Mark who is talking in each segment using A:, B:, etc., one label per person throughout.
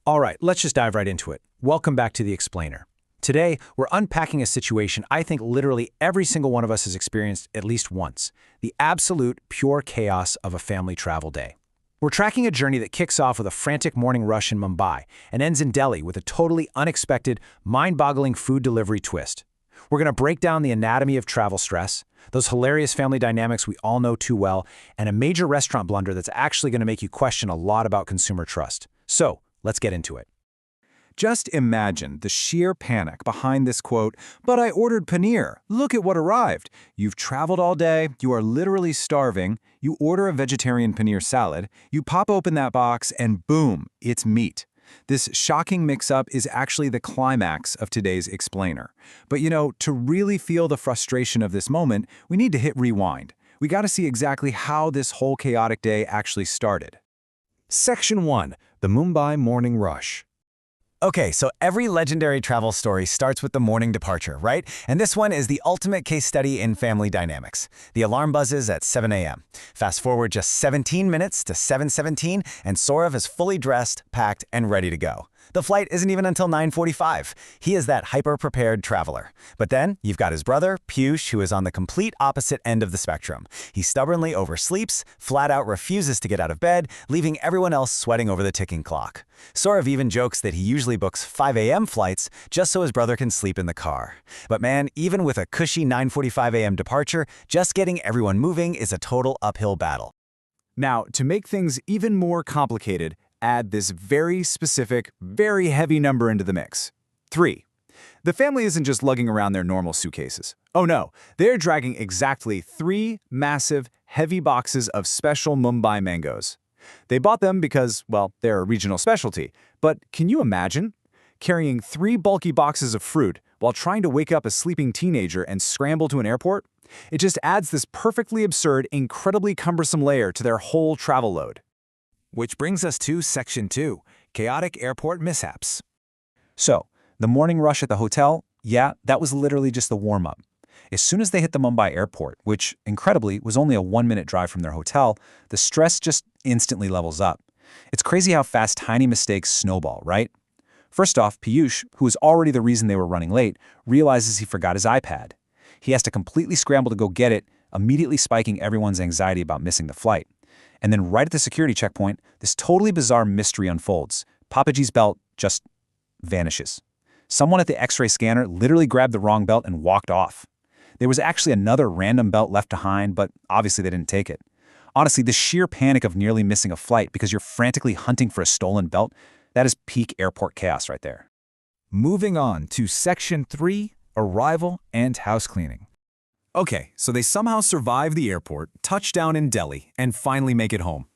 A: All right, let's just dive right into it. Welcome back to The Explainer. Today, we're unpacking a situation I think literally every single one of us has experienced at least once, the absolute pure chaos of a family travel day. We're tracking a journey that kicks off with a frantic morning rush in Mumbai and ends in Delhi with a totally unexpected, mind-boggling food delivery twist. We're going to break down the anatomy of travel stress, those hilarious family dynamics we all know too well, and a major restaurant blunder that's actually going to make you question a lot about consumer trust. So, let's get into it.
B: Just imagine the sheer panic behind this quote, "But I ordered paneer. Look at what arrived." You've traveled all day, you are literally starving, you order a vegetarian paneer salad, you pop open that box, and boom, it's meat. This shocking mix-up is actually the climax of today's explainer. But to really feel the frustration of this moment, we need to hit rewind. We got to see exactly how this whole chaotic day actually started.
C: Section 1. The Mumbai Morning Rush. Okay, so every legendary travel story starts with the morning departure, right? And this one is the ultimate case study in family dynamics. The alarm buzzes at 7 a.m. Fast forward just 17 minutes to 7:17, and Saurav is fully dressed, packed, and ready to go. The flight isn't even until 9:45. He is that hyper-prepared traveler. But then, you've got his brother, Piyush, who is on the complete opposite end of the spectrum. He stubbornly oversleeps, flat out refuses to get out of bed, leaving everyone else sweating over the ticking clock. Saurav even jokes that he usually books 5 a.m. flights just so his brother can sleep in the car. But man, even with a cushy 9:45 a.m. departure, just getting everyone moving is a total uphill battle.
B: Now, to make things even more complicated, add this very specific, very heavy number into the mix. 3. The family isn't just lugging around their normal suitcases. Oh no, they're dragging exactly 3 massive, heavy boxes of special Mumbai mangoes. They bought them because, well, they're a regional specialty. But can you imagine? Carrying 3 bulky boxes of fruit while trying to wake up a sleeping teenager and scramble to an airport? It just adds this perfectly absurd, incredibly cumbersome layer to their whole travel load.
A: Which brings us to Section 2, chaotic airport mishaps.
B: So, the morning rush at the hotel, yeah, that was literally just the warm-up. As soon as they hit the Mumbai airport, which, incredibly, was only a 1-minute drive from their hotel, the stress just instantly levels up. It's crazy how fast tiny mistakes snowball, right? First off, Piyush, who was already the reason they were running late, realizes he forgot his iPad. He has to completely scramble to go get it, immediately spiking everyone's anxiety about missing the flight. And then right at the security checkpoint, this totally bizarre mystery unfolds. Papaji's belt just vanishes. Someone at the X-ray scanner literally grabbed the wrong belt and walked off. There was actually another random belt left behind, but obviously they didn't take it. Honestly, the sheer panic of nearly missing a flight because you're frantically hunting for a stolen belt, that is peak airport chaos right there.
D: Moving on to Section 3, Arrival and House Cleaning. Okay, so they somehow survive the airport, touch down in Delhi, and finally make it home.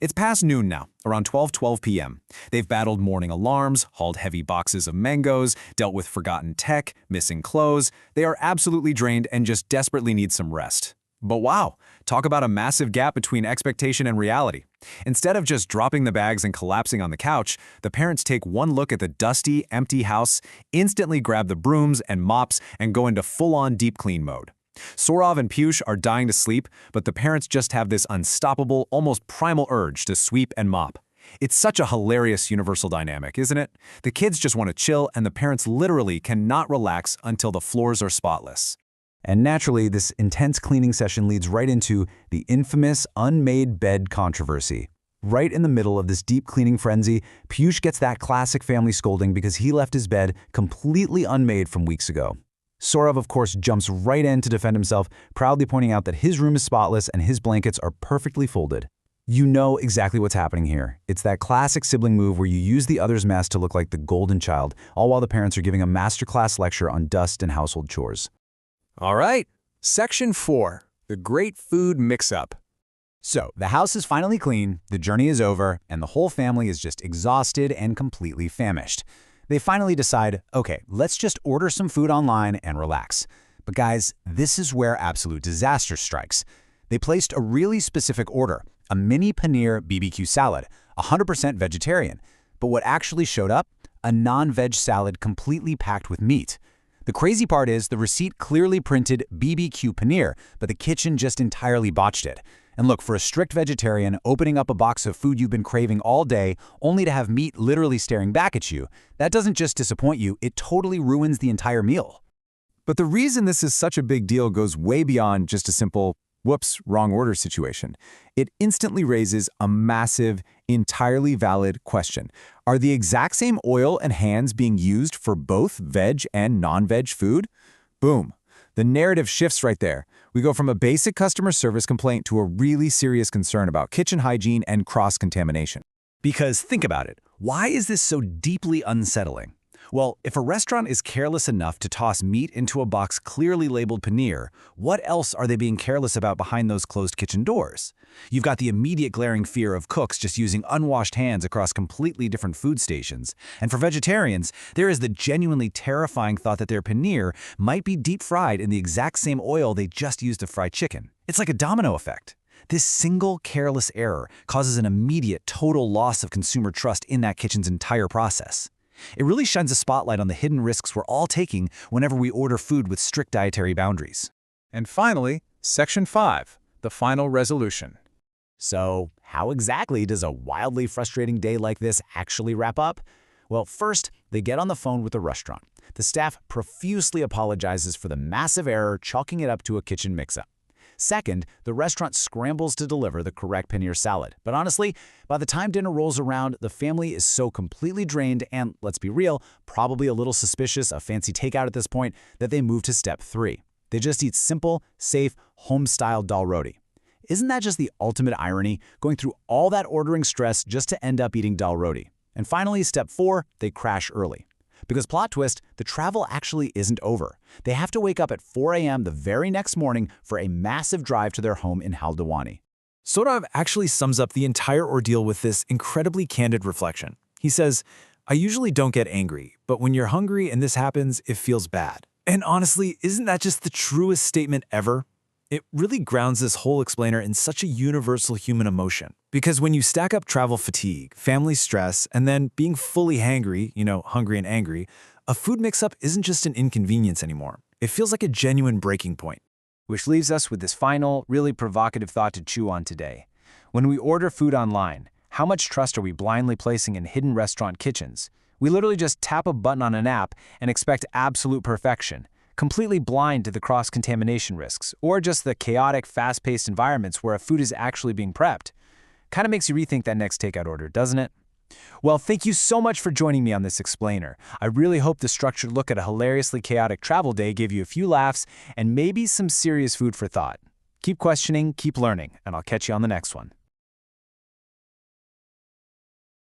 D: It's past noon now, around 12:12 p.m. They've battled morning alarms, hauled heavy boxes of mangoes, dealt with forgotten tech, missing clothes. They are absolutely drained and just desperately need some rest. But wow, talk about a massive gap between expectation and reality. Instead of just dropping the bags and collapsing on the couch, the parents take one look at the dusty, empty house, instantly grab the brooms and mops, and go into full-on deep clean mode. Saurav and Piyush are dying to sleep, but the parents just have this unstoppable, almost primal urge to sweep and mop. It's such a hilarious universal dynamic, isn't it? The kids just want to chill, and the parents literally cannot relax until the floors are spotless.
B: And naturally, this intense cleaning session leads right into the infamous unmade bed controversy. Right in the middle of this deep cleaning frenzy, Piyush gets that classic family scolding because he left his bed completely unmade from weeks ago. Saurav, of course, jumps right in to defend himself, proudly pointing out that his room is spotless and his blankets are perfectly folded. You know exactly what's happening here. It's that classic sibling move where you use the other's mess to look like the golden child, all while the parents are giving a masterclass lecture on dust and household chores.
A: All right, Section 4, the great food mix-up.
B: So, the house is finally clean, the journey is over, and the whole family is just exhausted and completely famished. They finally decide, okay, let's just order some food online and relax. But guys, this is where absolute disaster strikes. They placed a really specific order, a mini paneer BBQ salad, 100% vegetarian. But what actually showed up? A non-veg salad completely packed with meat. The crazy part is the receipt clearly printed BBQ paneer, but the kitchen just entirely botched it. And look, for a strict vegetarian, opening up a box of food you've been craving all day only to have meat literally staring back at you, that doesn't just disappoint you, it totally ruins the entire meal.
D: But the reason this is such a big deal goes way beyond just a simple, whoops, wrong order situation. It instantly raises a massive, entirely valid question. Are the exact same oil and hands being used for both veg and non-veg food? Boom. The narrative shifts right there. We go from a basic customer service complaint to a really serious concern about kitchen hygiene and cross-contamination.
B: Because think about it, why is this so deeply unsettling? Well, if a restaurant is careless enough to toss meat into a box clearly labeled paneer, what else are they being careless about behind those closed kitchen doors? You've got the immediate glaring fear of cooks just using unwashed hands across completely different food stations. And for vegetarians, there is the genuinely terrifying thought that their paneer might be deep fried in the exact same oil they just used to fry chicken. It's like a domino effect. This single careless error causes an immediate, total loss of consumer trust in that kitchen's entire process. It really shines a spotlight on the hidden risks we're all taking whenever we order food with strict dietary boundaries.
D: And finally, Section 5, the final resolution.
A: So, how exactly does a wildly frustrating day like this actually wrap up? Well, first, they get on the phone with the restaurant. The staff profusely apologizes for the massive error, chalking it up to a kitchen mix-up. Second, the restaurant scrambles to deliver the correct paneer salad. But honestly, by the time dinner rolls around, the family is so completely drained and, let's be real, probably a little suspicious of fancy takeout at this point, that they move to step 3. They just eat simple, safe, home-style dal roti. Isn't that just the ultimate irony, going through all that ordering stress just to end up eating dal roti? And finally, step 4, they crash early. Because plot twist, the travel actually isn't over. They have to wake up at 4 a.m. the very next morning for a massive drive to their home in Haldwani.
D: Sourav actually sums up the entire ordeal with this incredibly candid reflection. He says, "I usually don't get angry, but when you're hungry and this happens, it feels bad." And honestly, isn't that just the truest statement ever? It really grounds this whole explainer in such a universal human emotion. Because when you stack up travel fatigue, family stress, and then being fully hangry, hungry and angry, a food mix-up isn't just an inconvenience anymore. It feels like a genuine breaking point.
B: Which leaves us with this final, really provocative thought to chew on today. When we order food online, how much trust are we blindly placing in hidden restaurant kitchens? We literally just tap a button on an app and expect absolute perfection, completely blind to the cross-contamination risks, or just the chaotic, fast-paced environments where a food is actually being prepped. Kind of makes you rethink that next takeout order, doesn't it? Well, thank you so much for joining me on this explainer. I really hope the structured look at a hilariously chaotic travel day gave you a few laughs and maybe some serious food for thought. Keep questioning, keep learning, and I'll catch you on the next one.